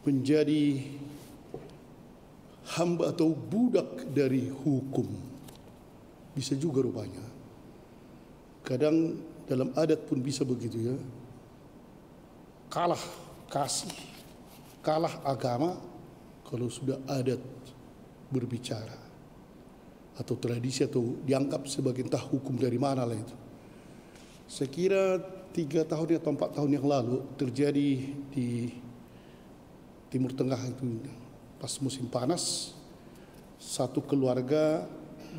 menjadi hamba atau budak dari hukum. Bisa juga rupanya. Kadang dalam adat pun bisa begitu ya. Kalah kasih, kalah agama kalau sudah adat berbicara atau tradisi atau dianggap sebagai entah hukum dari mana lah itu. Saya kira 3 tahun atau 4 tahun yang lalu terjadi di Timur Tengah itu pas musim panas, satu keluarga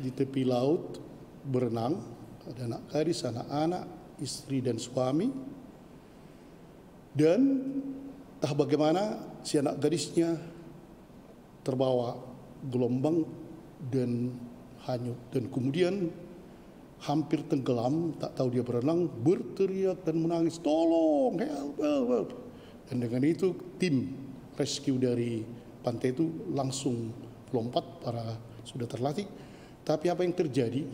di tepi laut berenang, ada anak gadis, anak-anak, istri dan suami, dan entah bagaimana si anak gadisnya terbawa gelombang dan hanyut, dan kemudian hampir tenggelam, tak tahu dia berenang, berteriak dan menangis, tolong, help, help, help. Dan dengan itu tim rescue dari pantai itu langsung lompat, para sudah terlatih. Tapi apa yang terjadi?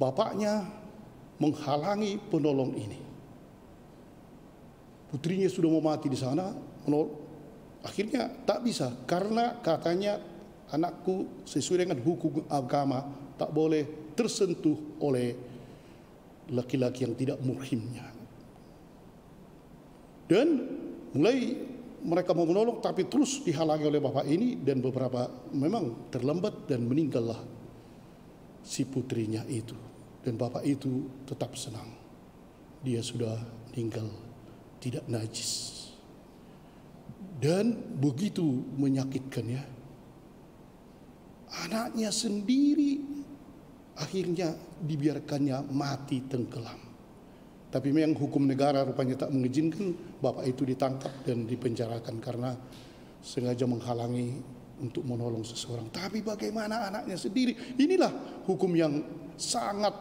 Bapaknya menghalangi penolong ini. Putrinya sudah mau mati di sana, akhirnya tak bisa karena katanya anakku sesuai dengan hukum agama tak boleh tersentuh oleh laki-laki yang tidak muhrimnya. Dan mulai mereka mau menolong tapi terus dihalangi oleh bapak ini, dan beberapa memang terlambat dan meninggallah si putrinya itu. Dan bapak itu tetap senang, dia sudah meninggal tidak najis. Dan begitu menyakitkan ya, anaknya sendiri akhirnya dibiarkannya mati tenggelam. Tapi memang hukum negara rupanya tak mengizinkan. Bapak itu ditangkap dan dipenjarakan karena sengaja menghalangi untuk menolong seseorang. Tapi bagaimana anaknya sendiri? Inilah hukum yang sangat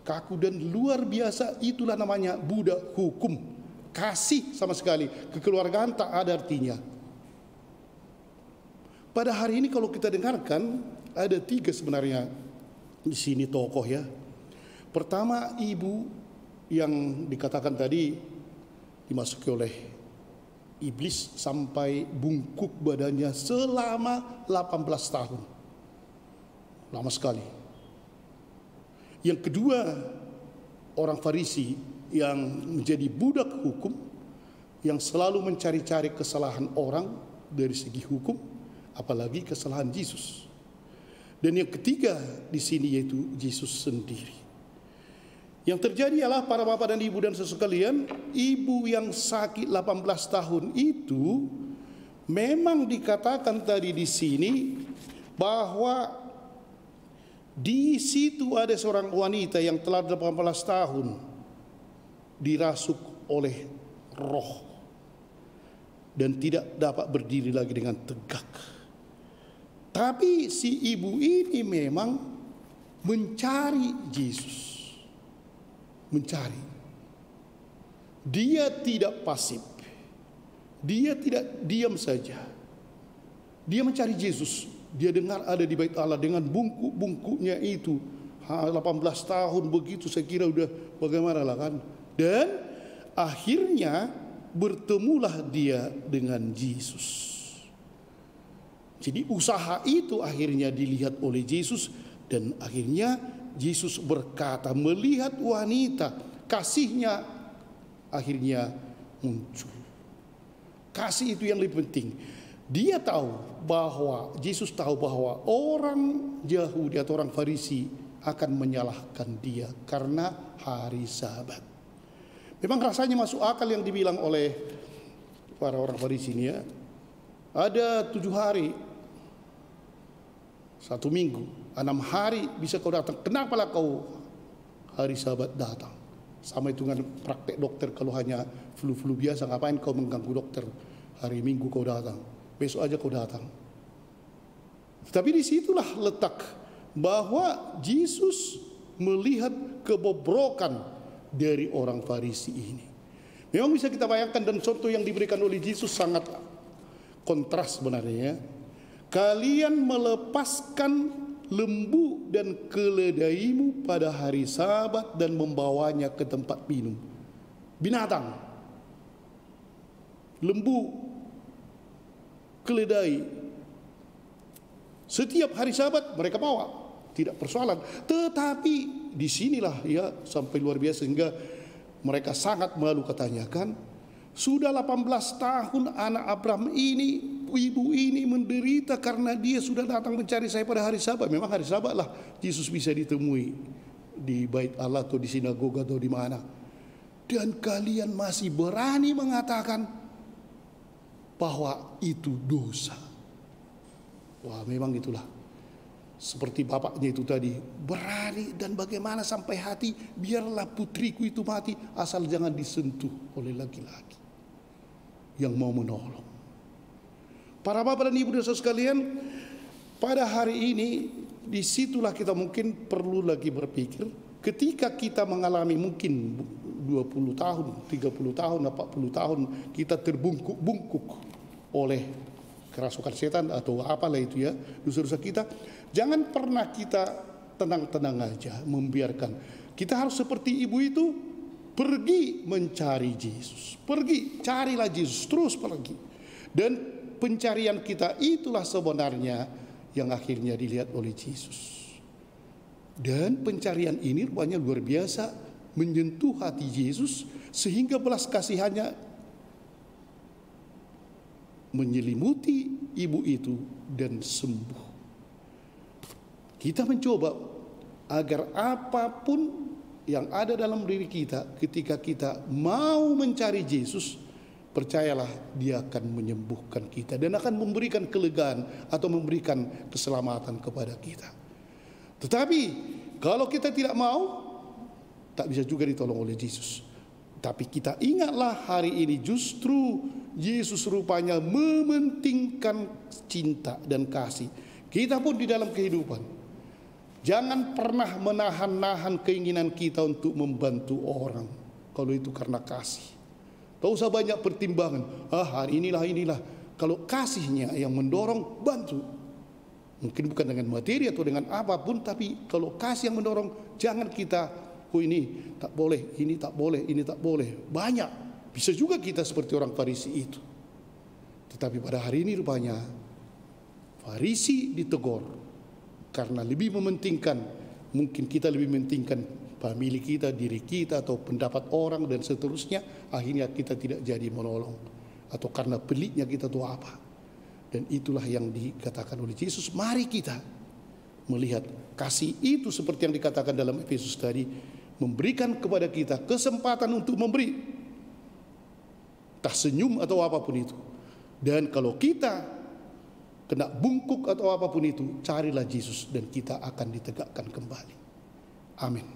kaku dan luar biasa. Itulah namanya budak hukum. Kasih sama sekali, kekeluargaan tak ada artinya. Pada hari ini kalau kita dengarkan, ada 3 sebenarnya di sini tokoh ya. Pertama, ibu yang dikatakan tadi dimasuki oleh iblis sampai bungkuk badannya selama 18 tahun. Lama sekali. Yang kedua, orang Farisi yang menjadi budak hukum, yang selalu mencari-cari kesalahan orang dari segi hukum, apalagi kesalahan Yesus. Dan yang ketiga di sini yaitu Yesus sendiri. Yang terjadi ialah para bapak dan ibu dan saudara sekalian, ibu yang sakit 18 tahun itu memang dikatakan tadi di sini bahwa di situ ada seorang wanita yang telah 18 tahun dirasuk oleh roh dan tidak dapat berdiri lagi dengan tegak. Tapi si ibu ini memang mencari Yesus. Mencari. Dia tidak pasif. Dia tidak diam saja. Dia mencari Yesus. Dia dengar ada di bait Allah dengan bungkuk-bungkuknya itu. 18 tahun begitu, saya kira udah bagaimana lah kan. Dan akhirnya bertemulah dia dengan Yesus. Jadi usaha itu akhirnya dilihat oleh Yesus, dan akhirnya Yesus berkata, melihat wanita, kasihnya akhirnya muncul. Kasih itu yang lebih penting. Dia tahu bahwa, Yesus tahu bahwa orang Yahudi atau orang Farisi akan menyalahkan dia karena hari Sabat. Memang rasanya masuk akal yang dibilang oleh para orang Farisi ini ya. Ada 7 hari, 1 minggu, 6 hari bisa kau datang. Kenapalah kau hari Sabat datang? Sama itu dengan praktek dokter, kalau hanya flu-flu biasa ngapain kau mengganggu dokter? Hari Minggu kau datang, besok aja kau datang. Tapi disitulah letak bahwa Yesus melihat kebobrokan dari orang Farisi ini. Memang bisa kita bayangkan, dan contoh yang diberikan oleh Yesus sangat kontras sebenarnya. Kalian melepaskan lembu dan keledaimu pada hari Sabat dan membawanya ke tempat minum. Binatang, lembu keledai. Setiap hari Sabat mereka bawa, tidak persoalan. Tetapi disinilah ya sampai luar biasa sehingga mereka sangat malu katanya kan. Sudah 18 tahun anak Abraham ini, ibu ini menderita karena dia sudah datang mencari saya pada hari Sabat. Memang hari Sabat lah Yesus bisa ditemui di bait Allah atau di sinagoga atau di mana. Dan kalian masih berani mengatakan bahwa itu dosa. Wah, memang itulah. Seperti bapaknya itu tadi, berani dan bagaimana sampai hati, biarlah putriku itu mati asal jangan disentuh oleh laki-laki yang mau menolong. Para bapak dan ibu dan saudara sekalian, pada hari ini disitulah kita mungkin perlu lagi berpikir, ketika kita mengalami mungkin 20 tahun, 30 tahun, 40 tahun kita terbungkuk-bungkuk oleh kerasukan setan atau apalah itu ya, dosa-dosa kita, jangan pernah kita tenang-tenang aja membiarkan. Kita harus seperti ibu itu, pergi mencari Yesus. Pergi, carilah Yesus, terus pergi. Dan pencarian kita itulah sebenarnya yang akhirnya dilihat oleh Yesus. Dan pencarian ini rupanya luar biasa, menyentuh hati Yesus sehingga belas kasihannya menyelimuti ibu itu dan sembuh. Kita mencoba agar apapun yang ada dalam diri kita, ketika kita mau mencari Yesus, percayalah dia akan menyembuhkan kita dan akan memberikan kelegaan atau memberikan keselamatan kepada kita. Tetapi kalau kita tidak mau, tak bisa juga ditolong oleh Yesus. Tapi kita ingatlah hari ini justru Yesus rupanya mementingkan cinta dan kasih. Kita pun di dalam kehidupan, jangan pernah menahan-nahan keinginan kita untuk membantu orang. Kalau itu karena kasih, tak usah banyak pertimbangan. Hari inilah. Kalau kasihnya yang mendorong, bantu. Mungkin bukan dengan materi atau dengan apapun, tapi kalau kasih yang mendorong, jangan kita ini tak boleh, ini tak boleh, ini tak boleh. Banyak. Bisa juga kita seperti orang Farisi itu. Tetapi pada hari ini rupanya Farisi ditegur karena lebih mementingkan, mungkin kita lebih mementingkan famili kita, diri kita, atau pendapat orang dan seterusnya. Akhirnya kita tidak jadi menolong. Atau karena pelitnya kita itu apa. Dan itulah yang dikatakan oleh Yesus. Mari kita melihat kasih itu seperti yang dikatakan dalam Efesus tadi, memberikan kepada kita kesempatan untuk memberi, entah senyum atau apapun itu. Dan kalau kita kena bungkuk atau apapun itu, carilah Yesus dan kita akan ditegakkan kembali. Amin.